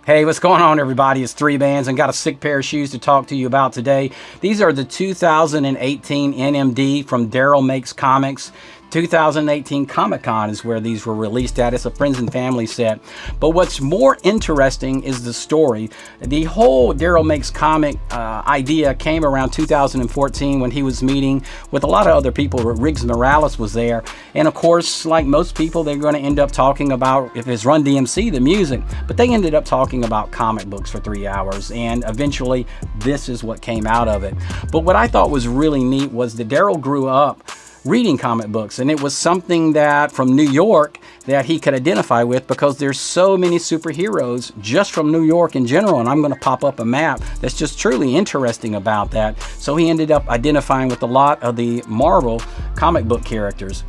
Hey, what's going on, everybody? It's Three Bands and got a sick pair of shoes to talk to you about today. These are the 2018 NMD from Daryl Makes Comics. 2018 Comic-Con is where these were released at. It's a friends and family set. But what's more interesting is the story. The whole Daryl Makes Comic idea came around 2014 when he was meeting with a lot of other people. Riggs Morales was there. And of course, like most people, they're going to end up talking about, if it's Run DMC, the music. But they ended up talking about comic books for 3 hours. And eventually, this is what came out of it. But what I thought was really neat was that Daryl grew up reading comic books, and it was something that from New York that he could identify with, because there's so many superheroes just from New York in general, and I'm going to pop up a map that's just truly interesting about that. So he ended up identifying with a lot of the Marvel comic book characters.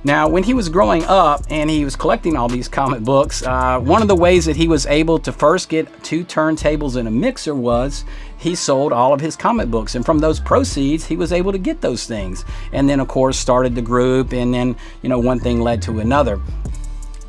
Now, when he was growing up and he was collecting all these comic books, one of the ways that he was able to first get 2 turntables and a mixer was he sold all of his comic books. And from those proceeds, he was able to get those things. And then, of course, started the group, and then, one thing led to another.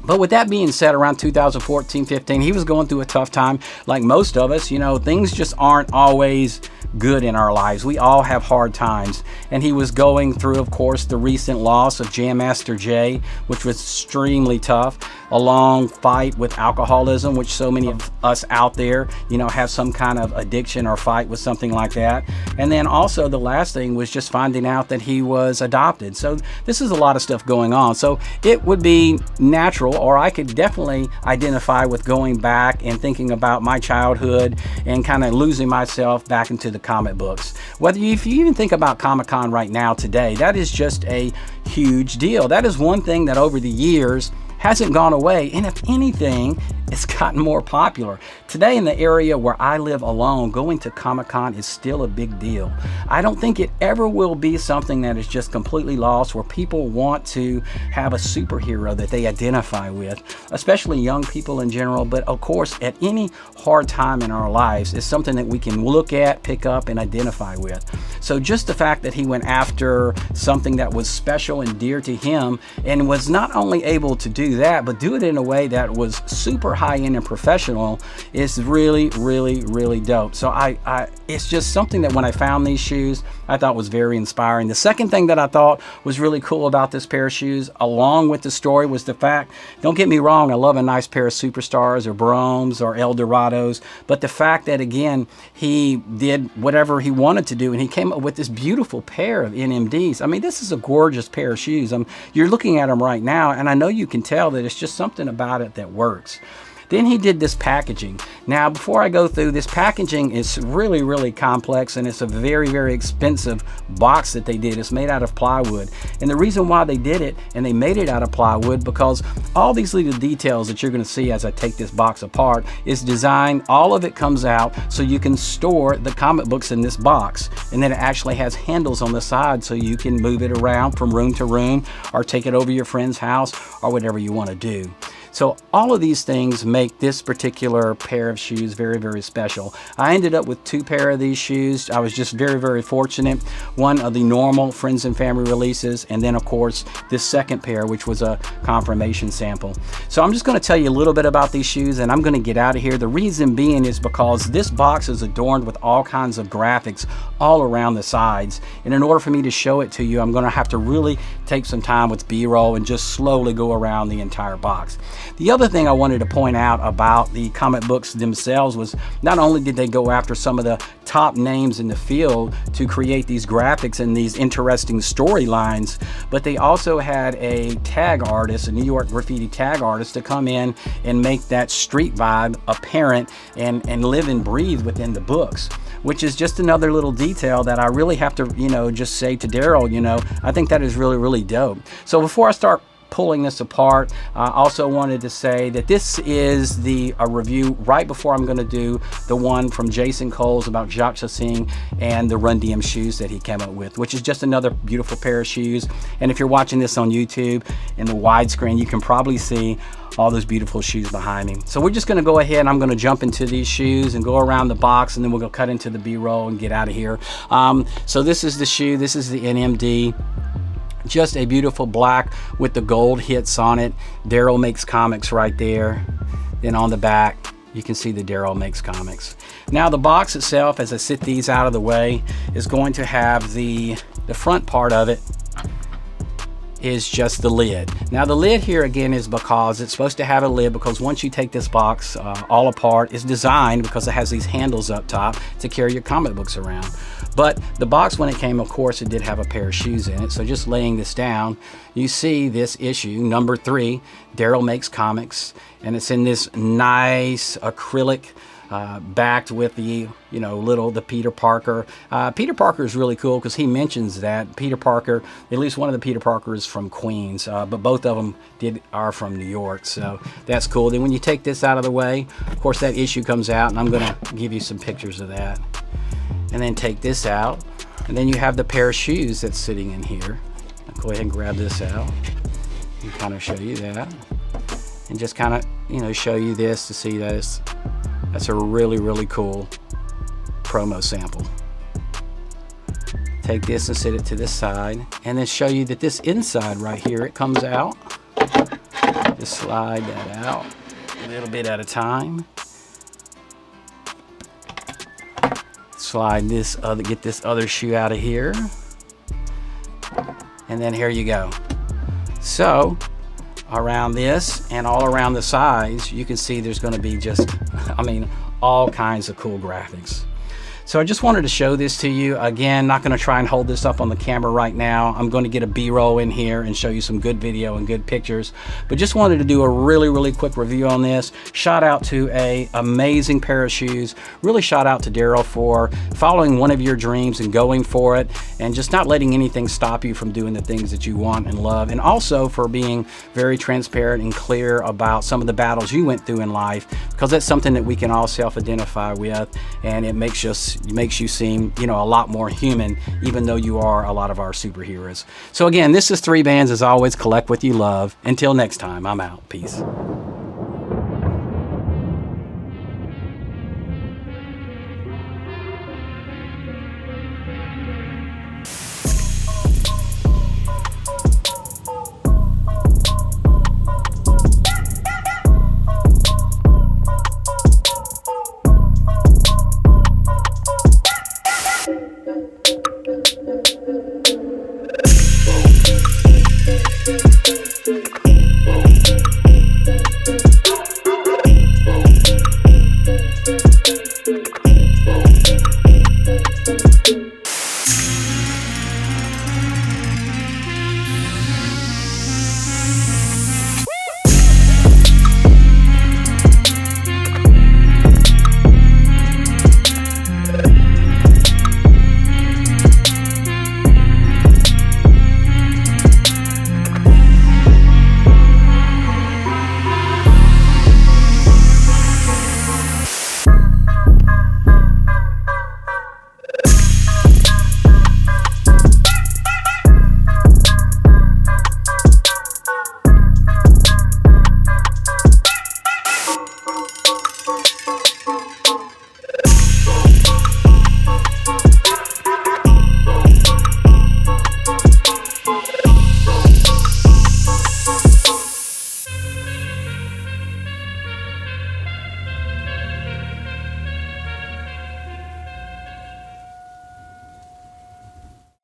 But with that being said, around 2014-15, he was going through a tough time. Like most of us, things just aren't always good in our lives. We all have hard times. And he was going through, of course, the recent loss of Jam Master Jay, which was extremely tough. A long fight with alcoholism, which so many of us out there, have some kind of addiction or fight with something like that. And then also the last thing was just finding out that he was adopted. So this is a lot of stuff going on. So it would be natural, or I could definitely identify with going back and thinking about my childhood and kind of losing myself back into the comic books. If you even think about Comic-Con right now today, that is just a huge deal. That is one thing that over the years hasn't gone away, and if anything, it's gotten more popular. Today in the area where I live alone, going to Comic-Con is still a big deal. I don't think it ever will be something that is just completely lost, where people want to have a superhero that they identify with, especially young people in general. But of course, at any hard time in our lives, it's something that we can look at, pick up, and identify with. So just the fact that he went after something that was special and dear to him, and was not only able to do that, but do it in a way that was super high-end and professional, is really, really, really dope. So it's just something that when I found these shoes, I thought was very inspiring. The second thing that I thought was really cool about this pair of shoes, along with the story, was the fact, don't get me wrong, I love a nice pair of Superstars or Bromes or Eldorados, but the fact that, again, he did whatever he wanted to do, and he came up with this beautiful pair of NMDs. I mean, this is a gorgeous pair of shoes. You're looking at them right now, and I know you can tell that it's just something about it that works. Then he did this packaging. Now, before I go through, this packaging is really, really complex, and it's a very, very expensive box that they did. It's made out of plywood. And the reason why they did it, and they made it out of plywood, because all these little details that you're going to see as I take this box apart is designed, all of it comes out so you can store the comic books in this box. And then it actually has handles on the side so you can move it around from room to room, or take it over your friend's house, or whatever you want to do. So all of these things make this particular pair of shoes very, very special. I ended up with 2 pair of these shoes. I was just very, very fortunate. One of the normal friends and family releases, and then of course this second pair, which was a confirmation sample. So I'm just going to tell you a little bit about these shoes, and I'm going to get out of here. The reason being is because this box is adorned with all kinds of graphics all around the sides, and in order for me to show it to you, I'm going to have to really take some time with B-roll and just slowly go around the entire box. The other thing I wanted to point out about the comic books themselves was, not only did they go after some of the top names in the field to create these graphics and these interesting storylines, but they also had a tag artist, a New York graffiti tag artist, to come in and make that street vibe apparent and live and breathe within the books, which is just another little detail that I really have to, just say to Daryl, I think that is really, really dope. So before I start pulling this apart, I also wanted to say that this is a review right before I'm going to do the one from Jason Coles about Jacques Chassin and the Run DM shoes that he came up with, which is just another beautiful pair of shoes. And if you're watching this on YouTube in the widescreen, you can probably see all those beautiful shoes behind me. So we're just going to go ahead and I'm going to jump into these shoes and go around the box, and then we'll go cut into the B-roll and get out of here. So this is the shoe. This is the NMD. Just a beautiful black with the gold hits on it. Daryl Makes Comics right there. Then on the back, You can see the Daryl Makes Comics. Now the box itself, as I sit these out of the way, is going to have the front part of it is just the lid. Now the lid here again is because it's supposed to have a lid, because once you take this box all apart, it's designed because it has these handles up top to carry your comic books around. But the box, when it came, of course, it did have a pair of shoes in it. So just laying this down, you see this issue, number 3, Daryl Makes Comics, and it's in this nice acrylic backed with the, you know, the Peter Parker. Peter Parker is really cool because he mentions that Peter Parker, at least one of the Peter Parkers, from Queens, but both of them are from New York, so that's cool. Then when you take this out of the way, of course that issue comes out, and I'm going to give you some pictures of that. And then take this out, and then you have the pair of shoes that's sitting in here. I'll go ahead and grab this out and kind of show you that, and just kind of, you know, show you this to see that that's a really, really cool promo sample. Take this and sit it to this side, and then show you that this inside right here, it comes out. Just slide that out a little bit at a time. Slide this get this other shoe out of here, and then here you go. So around this and all around the sides, you can see there's going to be just, I mean, all kinds of cool graphics. So I just wanted to show this to you. Again, not going to try and hold this up on the camera right now. I'm going to get a B-roll in here and show you some good video and good pictures. But just wanted to do a really, really quick review on this. Shout out to an amazing pair of shoes. Really shout out to Daryl for following one of your dreams and going for it, and just not letting anything stop you from doing the things that you want and love. And also for being very transparent and clear about some of the battles you went through in life, because that's something that we can all self-identify with, and it makes you seem, you know, a lot more human, even though you are a lot of our superheroes. So again, this is 3 Bands. As always, collect what you love. Until next time, I'm out. Peace.